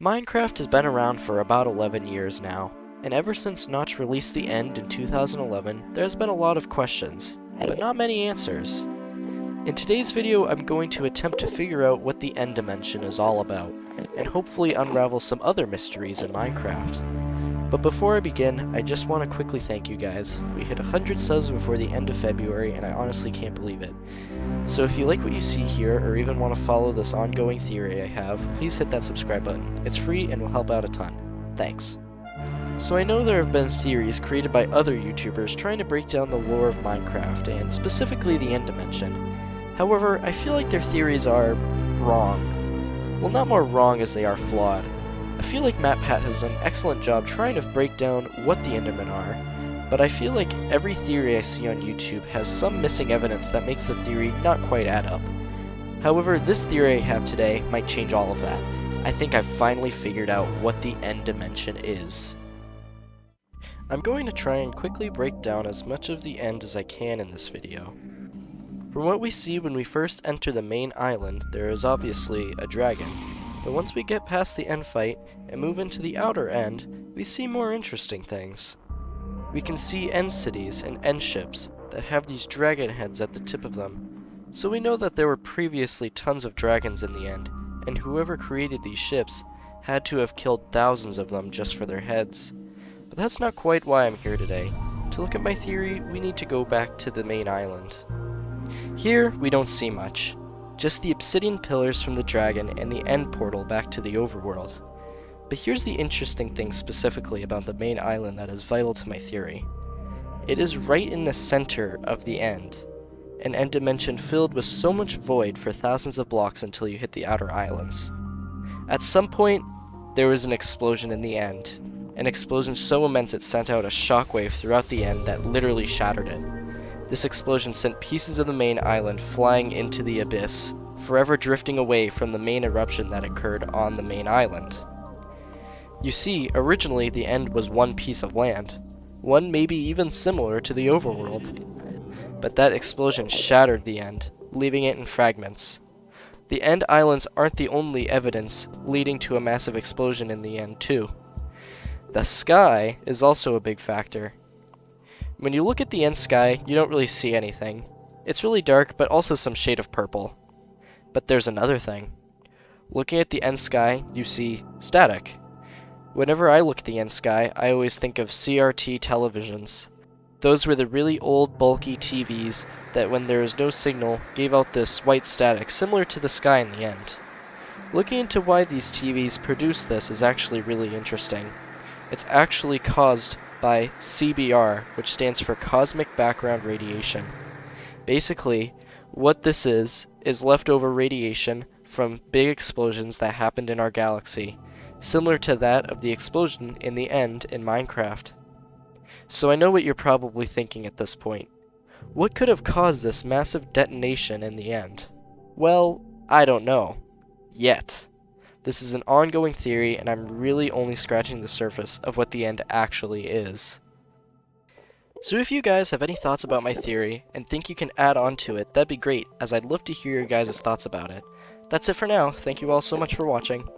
Minecraft has been around for about 11 years now, and ever since Notch released The End in 2011, there's been a lot of questions, but not many answers. In today's video, I'm going to attempt to figure out what the End Dimension is all about, and hopefully unravel some other mysteries in Minecraft. But before I begin, I just want to quickly thank you guys. We hit 100 subs before the end of February, and I honestly can't believe it. So if you like what you see here, or even want to follow this ongoing theory I have, please hit that subscribe button. It's free and will help out a ton. Thanks. So I know there have been theories created by other YouTubers trying to break down the lore of Minecraft, and specifically the End Dimension. However, I feel like their theories are wrong. Well, not more wrong as they are flawed. I feel like MatPat has done an excellent job trying to break down what the Endermen are, but I feel like every theory I see on YouTube has some missing evidence that makes the theory not quite add up. However, this theory I have today might change all of that. I think I've finally figured out what the End Dimension is. I'm going to try and quickly break down as much of the End as I can in this video. From what we see when we first enter the main island, there is obviously a dragon. But once we get past the end fight and move into the outer end, we see more interesting things. We can see end cities and end ships that have these dragon heads at the tip of them. So we know that there were previously tons of dragons in the end, and whoever created these ships had to have killed thousands of them just for their heads. But that's not quite why I'm here today. To look at my theory, we need to go back to the main island. Here, we don't see much. Just the obsidian pillars from the dragon and the end portal back to the overworld. But here's the interesting thing specifically about the main island that is vital to my theory. It is right in the center of the end, an end dimension filled with so much void for thousands of blocks until you hit the outer islands. At some point, there was an explosion in the end, an explosion so immense it sent out a shockwave throughout the end that literally shattered it. This explosion sent pieces of the main island flying into the abyss, forever drifting away from the main eruption that occurred on the main island. You see, originally the end was one piece of land, one maybe even similar to the overworld. But that explosion shattered the end, leaving it in fragments. The end islands aren't the only evidence leading to a massive explosion in the end too. The sky is also a big factor. When you look at the end sky, you don't really see anything. It's really dark, but also some shade of purple. But there's another thing. Looking at the end sky, you see static. Whenever I look at the end sky, I always think of CRT televisions. Those were the really old, bulky TVs that when there was no signal, gave out this white static, similar to the sky in the end. Looking into why these TVs produce this is actually really interesting. It's actually caused by CBR, which stands for Cosmic Background Radiation. Basically, what this is leftover radiation from big explosions that happened in our galaxy, similar to that of the explosion in the end in Minecraft. So I know what you're probably thinking at this point. What could have caused this massive detonation in the end? Well, I don't know. Yet. This is an ongoing theory, and I'm really only scratching the surface of what the end actually is. So if you guys have any thoughts about my theory, and think you can add on to it, that'd be great, as I'd love to hear your guys' thoughts about it. That's it for now. Thank you all so much for watching.